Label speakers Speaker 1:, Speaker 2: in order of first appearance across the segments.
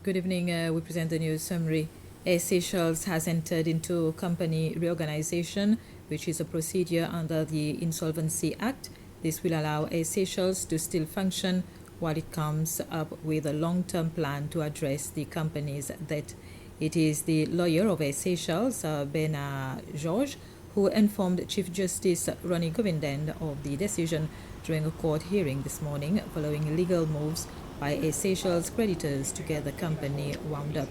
Speaker 1: Good evening. We present the news summary. Air Seychelles has entered into company reorganization, which is a procedure under the Insolvency Act. This will allow Air Seychelles to still function while it comes up with a long-term plan to address the company's debt. It is the lawyer of Air Seychelles, Bernard Georges, who informed Chief Justice Ronnie Govinden of the decision during a court hearing this morning following legal moves by Air Seychelles creditors to get the company wound up.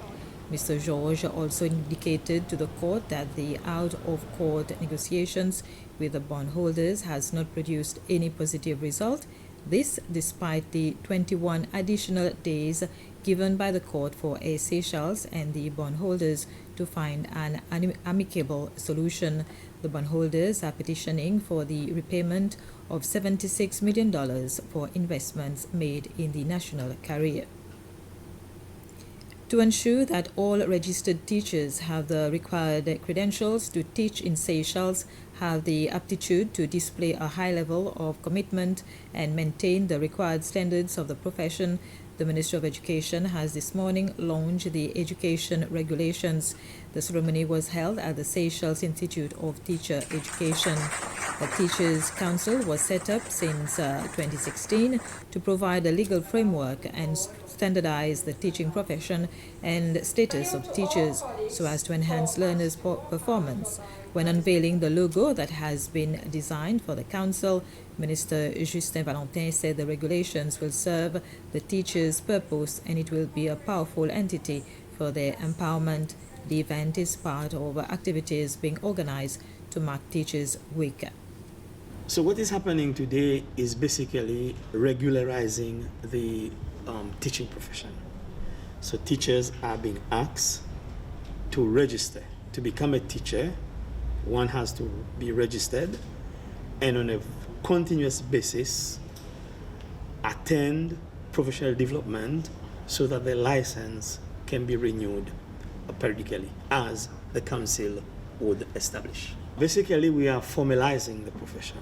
Speaker 1: Mr. Georges also indicated to the court that the out-of-court negotiations with the bondholders has not produced any positive result. This despite the 21 additional days given by the court for Air Seychelles and the bondholders to find an amicable solution. The bondholders are petitioning for the repayment of $76 million for investments made in the national carrier. To ensure that all registered teachers have the required credentials to teach in Seychelles, have the aptitude to display a high level of commitment and maintain the required standards of the profession, the Ministry of Education has this morning launched the education regulations. The ceremony was held at the Seychelles Institute of Teacher Education. The Teachers' Council was set up since 2016 to provide a legal framework and standardize the teaching profession and status of teachers so as to enhance learners' performance. When unveiling the logo that has been designed for the council, Minister Justin Valentin said the regulations will serve the teachers' purpose and it will be a powerful entity for their empowerment. The event is part of activities being organized to mark Teachers' Week.
Speaker 2: So what is happening today is basically regularizing the teaching profession. So teachers are being asked to register. To become a teacher, one has to be registered and on a continuous basis attend professional development so that their license can be renewed periodically as the council would establish. Basically, we are formalizing the profession,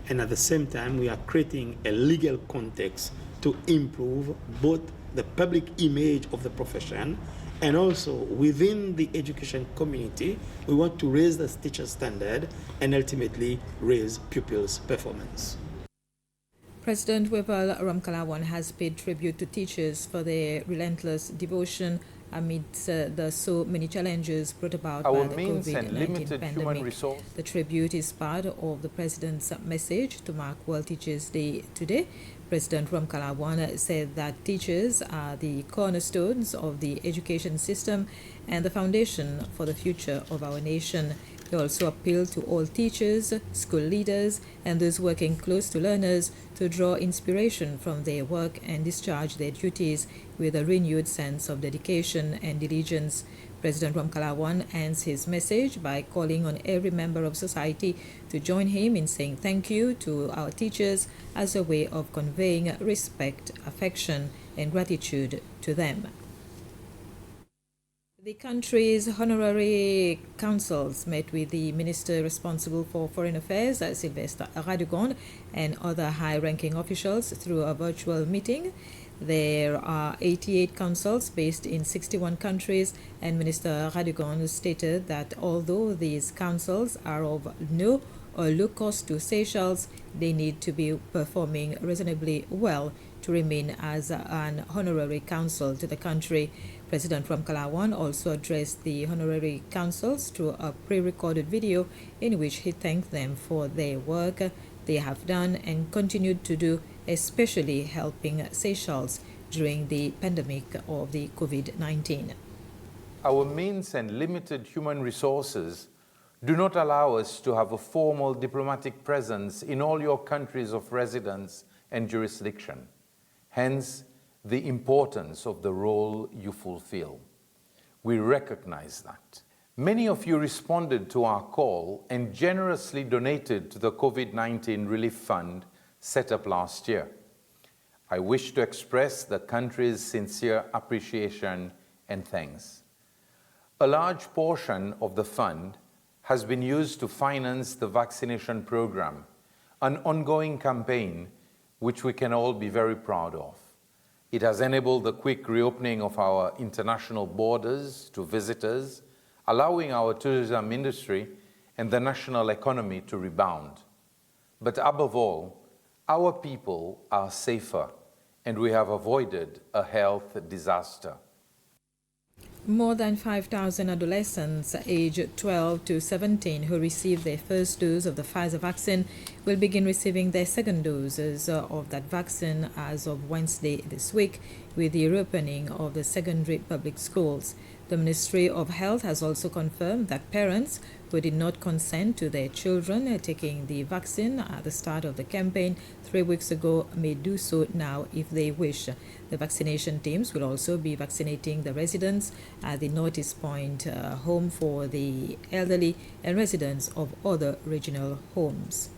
Speaker 2: and at the same time we are creating a legal context to improve both the public image of the profession and also within the education community. We want to raise the teacher standard and ultimately raise pupils' performance.
Speaker 1: President Waibal Ramkalawan has paid tribute to teachers for their relentless devotion amidst the so many challenges brought about by the COVID-19 pandemic. The tribute is part of the President's message to mark World Teachers' Day today. President Ramkalawan said that teachers are the cornerstones of the education system and the foundation for the future of our nation. He also appealed to all teachers, school leaders, and those working close to learners to draw inspiration from their work and discharge their duties with a renewed sense of dedication and diligence. President Ramkalawan ends his message by calling on every member of society to join him in saying thank you to our teachers as a way of conveying respect, affection, and gratitude to them. The country's honorary councils met with the minister responsible for foreign affairs, Sylvestre Radegonde, and other high-ranking officials through a virtual meeting. There are 88 councils based in 61 countries, and Minister Radegonde stated that although these councils are of no or low cost to Seychelles, they need to be performing reasonably well to remain as an honorary council to the country. President Ramkalawan also addressed the honorary councils through a pre-recorded video in which he thanked them for their work they have done and continued to do, especially helping Seychelles during the pandemic of the COVID-19.
Speaker 3: Our means and limited human resources do not allow us to have a formal diplomatic presence in all your countries of residence and jurisdiction. Hence, the importance of the role you fulfill. We recognize that. Many of you responded to our call and generously donated to the COVID-19 Relief Fund set up last year. I wish to express the country's sincere appreciation and thanks. A large portion of the fund has been used to finance the vaccination program, an ongoing campaign which we can all be very proud of. It has enabled the quick reopening of our international borders to visitors, allowing our tourism industry and the national economy to rebound. But above all, our people are safer, and we have avoided a health disaster.
Speaker 1: More than 5,000 adolescents aged 12 to 17 who received their first dose of the Pfizer vaccine will begin receiving their second doses of that vaccine as of Wednesday this week, with the reopening of the secondary public schools. The Ministry of Health has also confirmed that parents who did not consent to their children taking the vaccine at the start of the campaign 3 weeks ago may do so now if they wish. The vaccination teams will also be vaccinating the residents at the Notice Point home for the elderly and residents of other regional homes.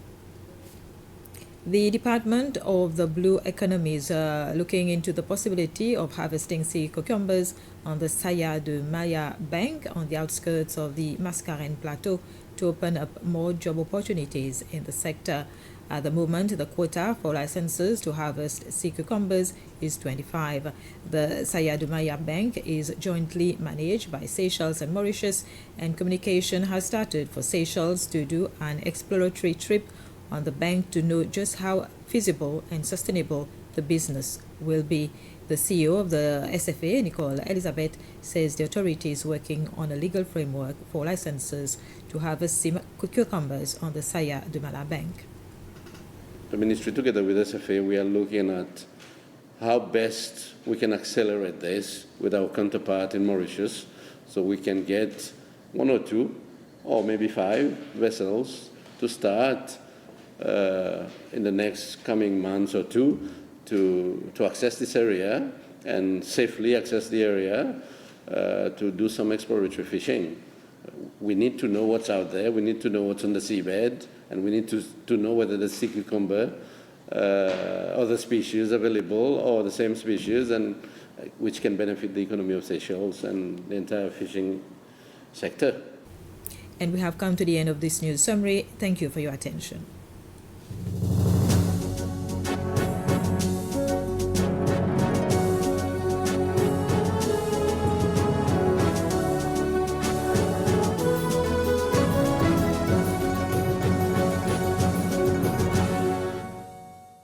Speaker 1: The Department of the Blue Economy is looking into the possibility of harvesting sea cucumbers on the Saya de Maya Bank on the outskirts of the Mascarene Plateau to open up more job opportunities in the sector. At the moment, the quota for licenses to harvest sea cucumbers is 25. The Saya de Maya Bank is jointly managed by Seychelles and Mauritius, and communication has started for Seychelles to do an exploratory trip on the bank to know just how feasible and sustainable the business will be. The CEO of the SFA, Nicole Elizabeth, says the authority is working on a legal framework for licenses to harvest sea cucumbers on the Saya de Maya Bank.
Speaker 4: The Ministry, together with SFA, we are looking at how best we can accelerate this with our counterpart in Mauritius, so we can get 1 or 2 or maybe 5 vessels to start in the next coming months or 2 to access this area and safely access the area to do some exploratory fishing. We need to know what's out there, we need to know what's on the seabed, and we need to know whether the sea cucumber, other species available, or the same species, and which can benefit the economy of Seychelles and the entire fishing sector.
Speaker 1: And we have come to the end of this news summary. Thank you for your attention.